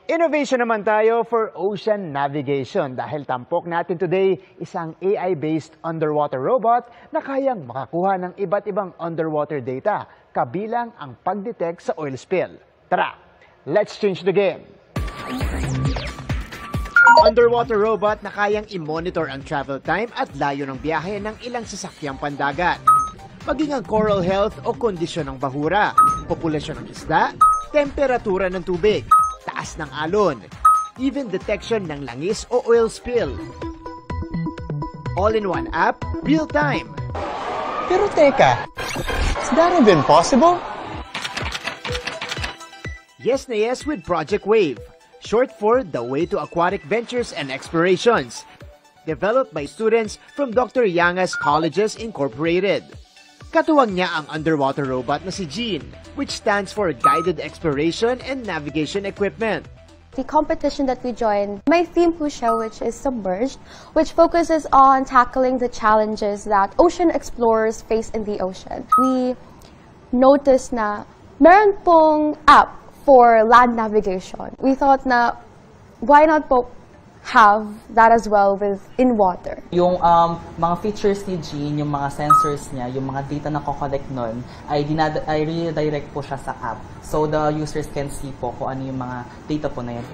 Innovation naman tayo for ocean navigation dahil tampok natin today isang AI-based underwater robot na kayang makakuha ng iba't ibang underwater data kabilang ang pag-detect sa oil spill. Tara, let's change the game! Underwater robot na kayang i-monitor ang travel time at layo ng biyahe ng ilang sasakyang pandagat. Maging ang coral health o kondisyon ng bahura, populasyon ng isda, temperatura ng tubig, taas ng alon, even detection ng langis o oil spill. All-in-one app, real-time. Pero teka, is that even possible? Yes na yes with Project Wave, short for the Way to Aquatic Ventures and Explorations, developed by students from Dr. Yanga's Colleges Incorporated. Katuwang niya ang underwater robot na si Jean, which stands for Guided Exploration and Navigation Equipment. The competition that we joined, my theme Pusha, which is Submerged, which focuses on tackling the challenges that ocean explorers face in the ocean. We noticed na meron pong app for land navigation. We thought na why not po have that as well with in water. Yung mga features ni Jean, yung mga sensors niya, yung mga data na ko-collect nun, ay redirect po siya sa app. So the users can see po kung ano yung mga data po na yun.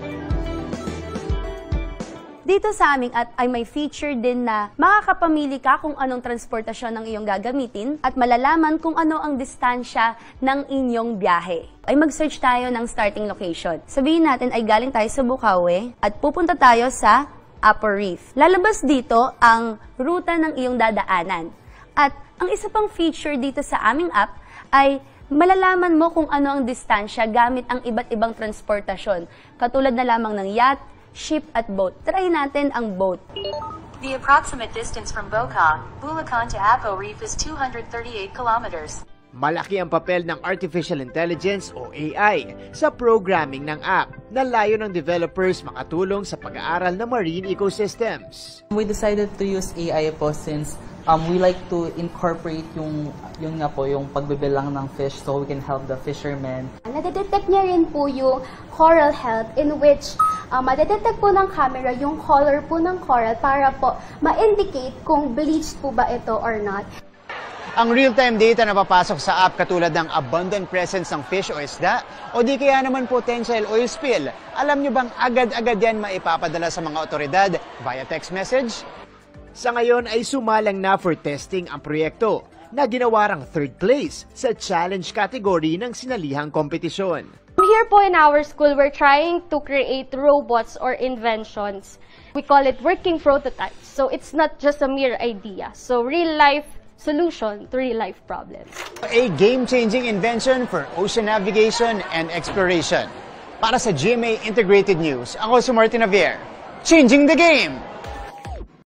Dito sa aming app ay may feature din na makakapamili ka kung anong transportasyon ng iyong gagamitin at malalaman kung ano ang distansya ng inyong biyahe. Ay mag-search tayo ng starting location. Sabihin natin ay galing tayo sa Bukawi at pupunta tayo sa Upper Reef. Lalabas dito ang ruta ng iyong dadaanan. At ang isa pang feature dito sa aming app ay malalaman mo kung ano ang distansya gamit ang iba't ibang transportasyon. Katulad na lamang ng yacht, ship at boat. Try natin ang boat. The approximate distance from Bulacan to Apo Reef is 238 kilometers. Malaki ang papel ng Artificial Intelligence o AI sa programming ng app na layo ng developers makatulong sa pag-aaral ng marine ecosystems. We decided to use AI po since we like to incorporate yung pagbibilang ng fish so we can help the fishermen. Nadedetect niya rin po yung coral health in which madedetect po ng camera yung color po ng coral para po ma-indicate kung bleached po ba ito or not. Ang real-time data na papasok sa app katulad ng abundant presence ng fish o isda o di kaya naman potential oil spill, alam nyo bang agad-agad yan maipapadala sa mga otoridad via text message? Sa ngayon ay sumalang na for testing ang proyekto na ginawarang third place sa challenge category ng sinalihang kompetisyon. Here po in our school, we're trying to create robots or inventions. We call it working prototypes. So it's not just a mere idea. So real-life solution to real-life problems. A game-changing invention for ocean navigation and exploration. Para sa GMA Integrated News, ako si Martin Javier. Changing the game!